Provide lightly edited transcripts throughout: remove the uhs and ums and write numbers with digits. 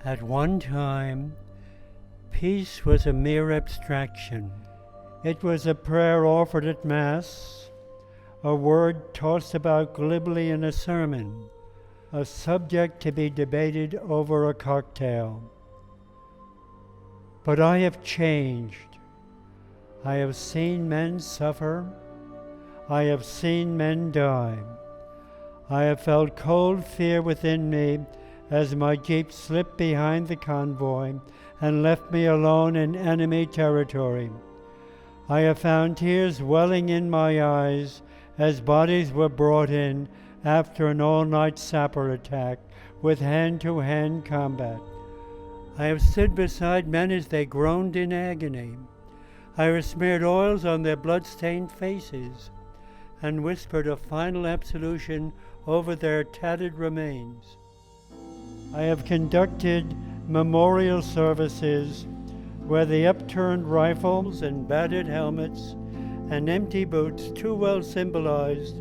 At one time, peace was a mere abstraction. It was a prayer offered at Mass, a word tossed about glibly in a sermon, a subject to be debated over a cocktail. But I have changed. I have seen men suffer. I have seen men die. I have felt cold fear within me as my jeep slipped behind the convoy and left me alone in enemy territory. I have found tears welling in my eyes as bodies were brought in after an all-night sapper attack with hand-to-hand combat. I have stood beside men as they groaned in agony. I have smeared oils on their blood-stained faces and whispered a final absolution over their tattered remains. I have conducted memorial services where the upturned rifles and battered helmets and empty boots too well symbolized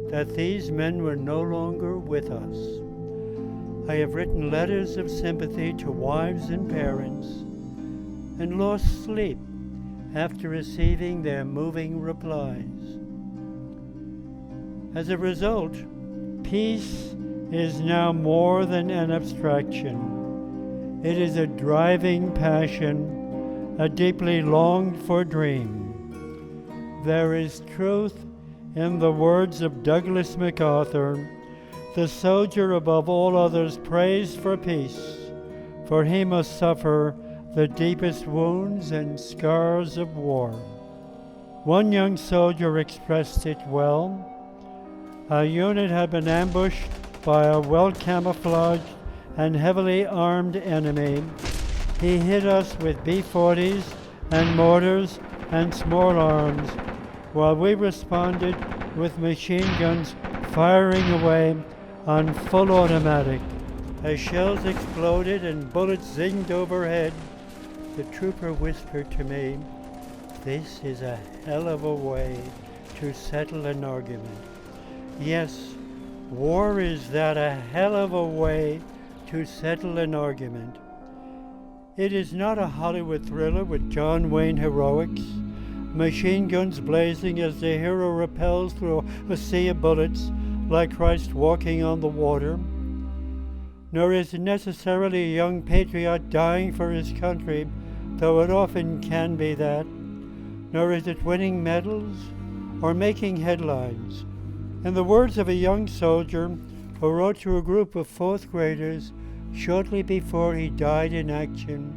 that these men were no longer with us. I have written letters of sympathy to wives and parents and lost sleep after receiving their moving replies. As a result, peace is now more than an abstraction. It is a driving passion, a deeply longed for dream. There is truth in the words of Douglas MacArthur, the soldier above all others prays for peace, for he must suffer the deepest wounds and scars of war. One young soldier expressed it well. Our unit had been ambushed by a well-camouflaged and heavily armed enemy. He hit us with B-40s and mortars and small arms, while we responded with machine guns firing away on full automatic. As shells exploded and bullets zinged overhead, the trooper whispered to me, "This is a hell of a way to settle an argument." Yes, war is that a hell of a way to settle an argument. It is not a Hollywood thriller with John Wayne heroics, machine guns blazing as the hero rappels through a sea of bullets like Christ walking on the water. Nor is it necessarily a young patriot dying for his country, though it often can be that. Nor is it winning medals or making headlines. In the words of a young soldier who wrote to a group of fourth graders shortly before he died in action,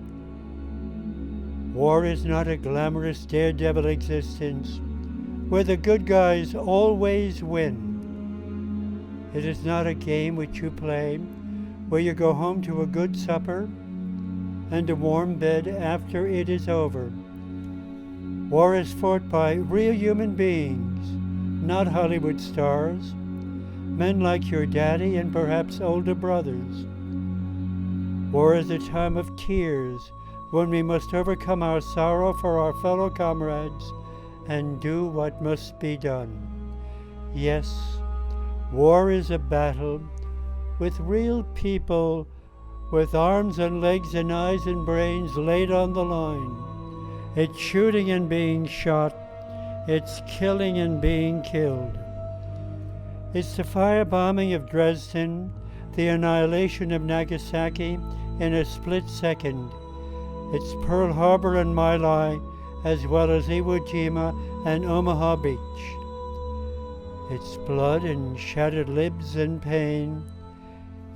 war is not a glamorous daredevil existence where the good guys always win. It is not a game which you play where you go home to a good supper and a warm bed after it is over. War is fought by real human beings, not Hollywood stars, men like your daddy and perhaps older brothers. War is a time of tears when we must overcome our sorrow for our fellow comrades and do what must be done. Yes, war is a battle with real people, with arms and legs and eyes and brains laid on the line. It's shooting and being shot. It's killing and being killed. It's the firebombing of Dresden, the annihilation of Nagasaki in a split second. It's Pearl Harbor and My Lai, as well as Iwo Jima and Omaha Beach. It's blood and shattered limbs and pain.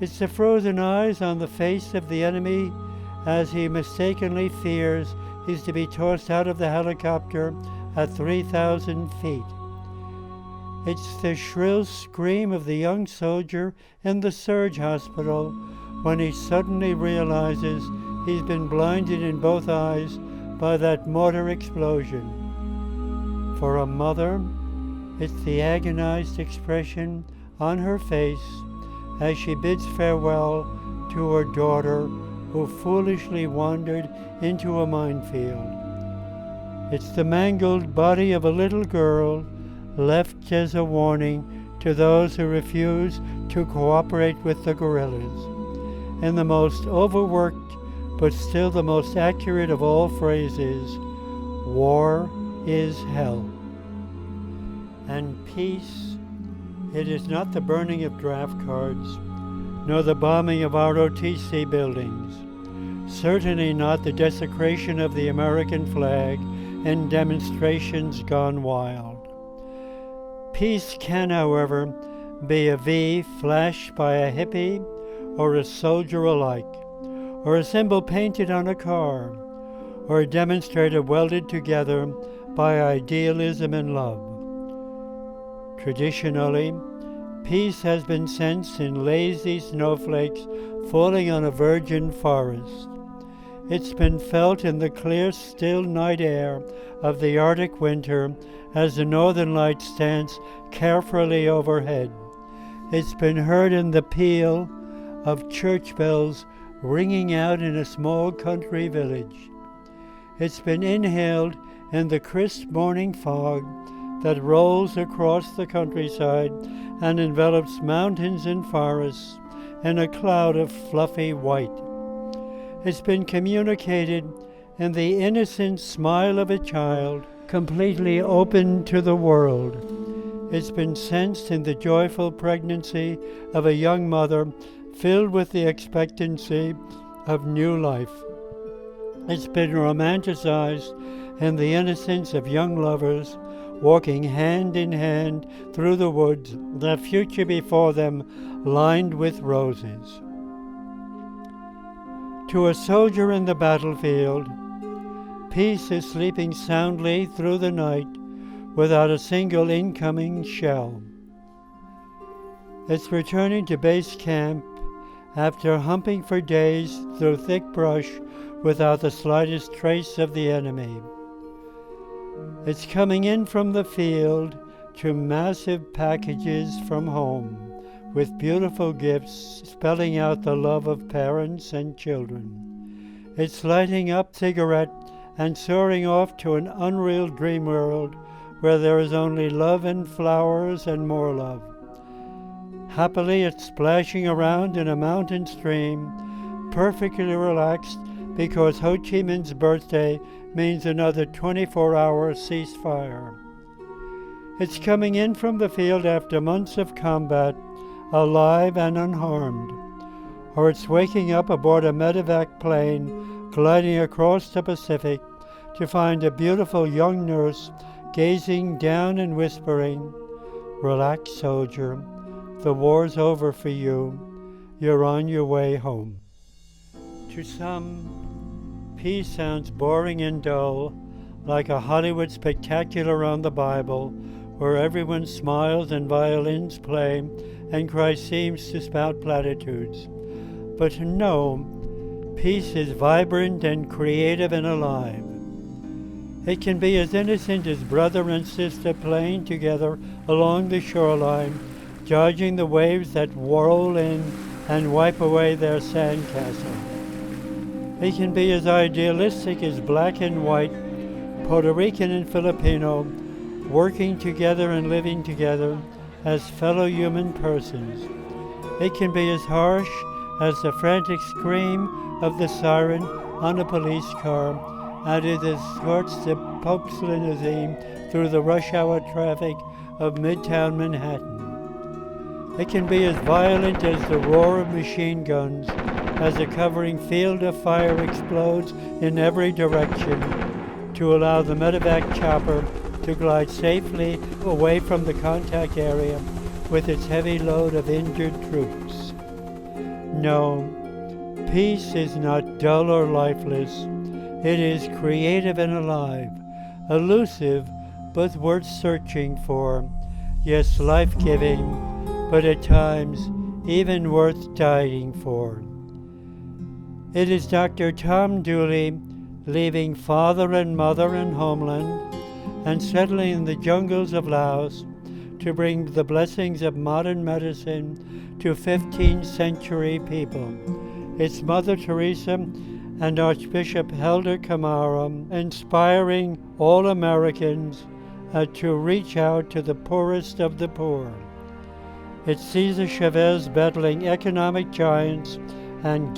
It's the frozen eyes on the face of the enemy as he mistakenly fears he's to be tossed out of the helicopter at 3,000 feet. It's the shrill scream of the young soldier in the surge hospital when he suddenly realizes he's been blinded in both eyes by that mortar explosion. For a mother, it's the agonized expression on her face as she bids farewell to her daughter who foolishly wandered into a minefield. It's the mangled body of a little girl left as a warning to those who refuse to cooperate with the guerrillas. in the most overworked but still the most accurate of all phrases, war is hell. And peace, it is not the burning of draft cards, nor the bombing of ROTC buildings, certainly not the desecration of the American flag and demonstrations gone wild. Peace can, however, be a V flashed by a hippie or a soldier alike, or a symbol painted on a car, or a demonstrator welded together by idealism and love. Traditionally, peace has been sensed in lazy snowflakes falling on a virgin forest. It's been felt in the clear, still night air of the Arctic winter as the northern lights dance carefully overhead. It's been heard in the peal of church bells ringing out in a small country village. It's been inhaled in the crisp morning fog that rolls across the countryside and envelops mountains and forests in a cloud of fluffy white. It's been communicated in the innocent smile of a child, completely open to the world. It's been sensed in the joyful pregnancy of a young mother filled with the expectancy of new life. It's been romanticized in the innocence of young lovers walking hand in hand through the woods, the future before them lined with roses. To a soldier in the battlefield, peace is sleeping soundly through the night without a single incoming shell. It's returning to base camp after humping for days through thick brush without the slightest trace of the enemy. It's coming in from the field to massive packages from home, with beautiful gifts spelling out the love of parents and children. It's lighting up cigarette and soaring off to an unreal dream world where there is only love and flowers and more love. Happily, it's splashing around in a mountain stream, perfectly relaxed because Ho Chi Minh's birthday means another 24-hour ceasefire. It's coming in from the field after months of combat, alive and unharmed. Or it's waking up aboard a medevac plane gliding across the Pacific to find a beautiful young nurse gazing down and whispering, "Relax, soldier. The war's over for you. You're on your way home." To some, peace sounds boring and dull, like a Hollywood spectacular on the Bible, where everyone smiles and violins play and Christ seems to spout platitudes. But no, peace is vibrant and creative and alive. It can be as innocent as brother and sister playing together along the shoreline, dodging the waves that roll in and wipe away their sandcastle. It can be as idealistic as black and white, Puerto Rican and Filipino, working together and living together as fellow human persons. It can be as harsh as the frantic scream of the siren on a police car as it escorts the Pope's limousine through the rush hour traffic of Midtown Manhattan. It can be as violent as the roar of machine guns as a covering field of fire explodes in every direction to allow the medevac chopper to glide safely away from the contact area with its heavy load of injured troops. No, peace is not dull or lifeless. It is creative and alive, elusive but worth searching for, yes, life-giving, but at times even worth dying for. It is Dr. Tom Dooley leaving father and mother and homeland and settling in the jungles of Laos to bring the blessings of modern medicine to 15th century people. It's Mother Teresa and Archbishop Helder Camara inspiring all Americans to reach out to the poorest of the poor. It's Cesar Chavez battling economic giants and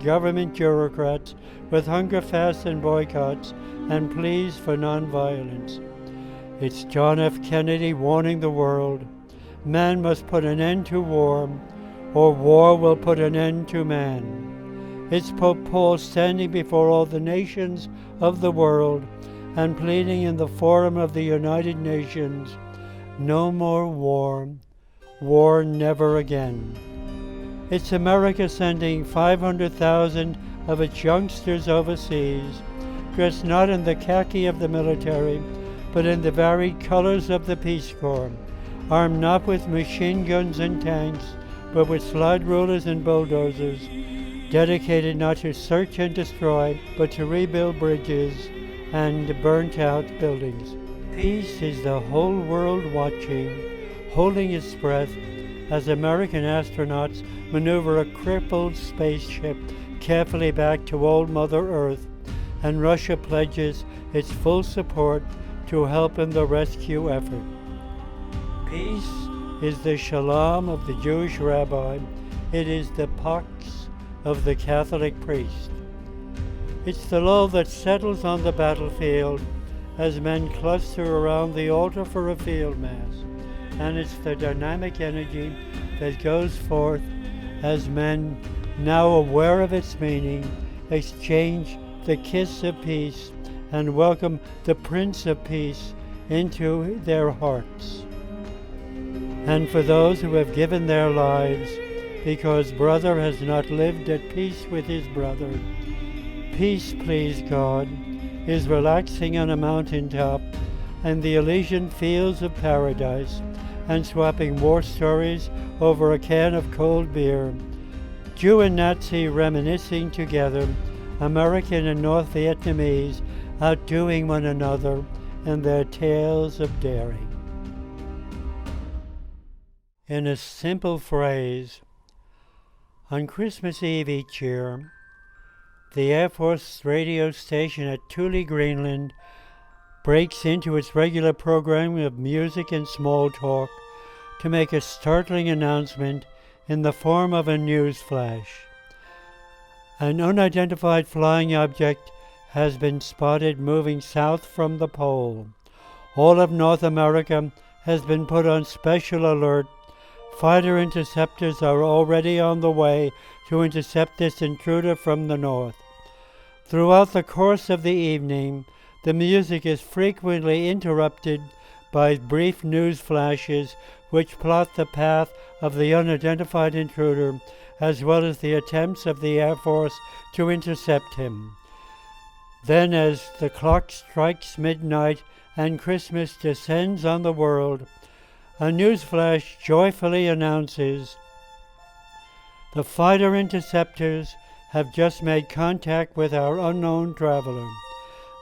government bureaucrats with hunger fasts and boycotts and pleas for nonviolence. It's John F. Kennedy warning the world, man must put an end to war, or war will put an end to man. It's Pope Paul standing before all the nations of the world and pleading in the Forum of the United Nations, no more war, war never again. It's America sending 500,000 of its youngsters overseas, dressed not in the khaki of the military, but in the varied colors of the Peace Corps, armed not with machine guns and tanks, but with slide rulers and bulldozers, dedicated not to search and destroy, but to rebuild bridges and burnt-out buildings. Peace is the whole world watching, holding its breath, as American astronauts maneuver a crippled spaceship carefully back to old Mother Earth, and Russia pledges its full support to help in the rescue effort. Peace is the shalom of the Jewish rabbi. It is the pax of the Catholic priest. It's the lull that settles on the battlefield as men cluster around the altar for a field mass. And it's the dynamic energy that goes forth as men, now aware of its meaning, exchange the kiss of peace and welcome the Prince of Peace into their hearts. And for those who have given their lives because brother has not lived at peace with his brother, peace, please God, is relaxing on a mountaintop and the Elysian fields of paradise, and swapping war stories over a can of cold beer. Jew and Nazi reminiscing together, American and North Vietnamese outdoing one another in their tales of daring. In a simple phrase, on Christmas Eve each year, the Air Force radio station at Thule, Greenland, breaks into its regular programming of music and small talk to make a startling announcement in the form of a news flash. An unidentified flying object has been spotted moving south from the pole. All of North America has been put on special alert. Fighter interceptors are already on the way to intercept this intruder from the north. Throughout the course of the evening, the music is frequently interrupted by brief news flashes which plot the path of the unidentified intruder, as well as the attempts of the Air Force to intercept him. Then, as the clock strikes midnight and Christmas descends on the world, a newsflash joyfully announces, "The fighter interceptors have just made contact with our unknown traveler.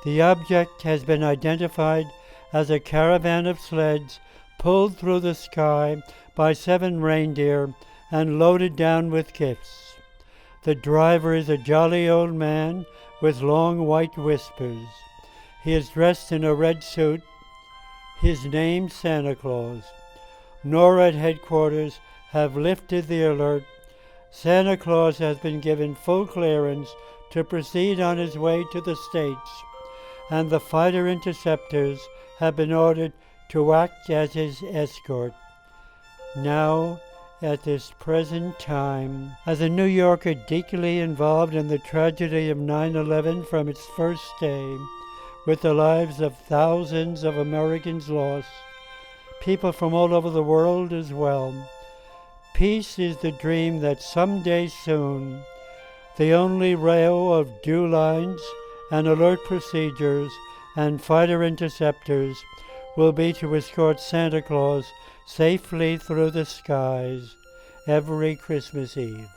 The object has been identified as a caravan of sleds pulled through the sky by 7 reindeer and loaded down with gifts. The driver is a jolly old man with long white whiskers. He is dressed in a red suit. His name Santa Claus. NORAD at headquarters have lifted the alert. Santa Claus has been given full clearance to proceed on his way to the States, and the fighter interceptors have been ordered to act as his escort." Now, at this present time, as a New Yorker deeply involved in the tragedy of 9/11 from its first day, with the lives of thousands of Americans lost, people from all over the world as well, peace is the dream that someday soon the only row of due lines and alert procedures and fighter interceptors will be to escort Santa Claus safely through the skies every Christmas Eve.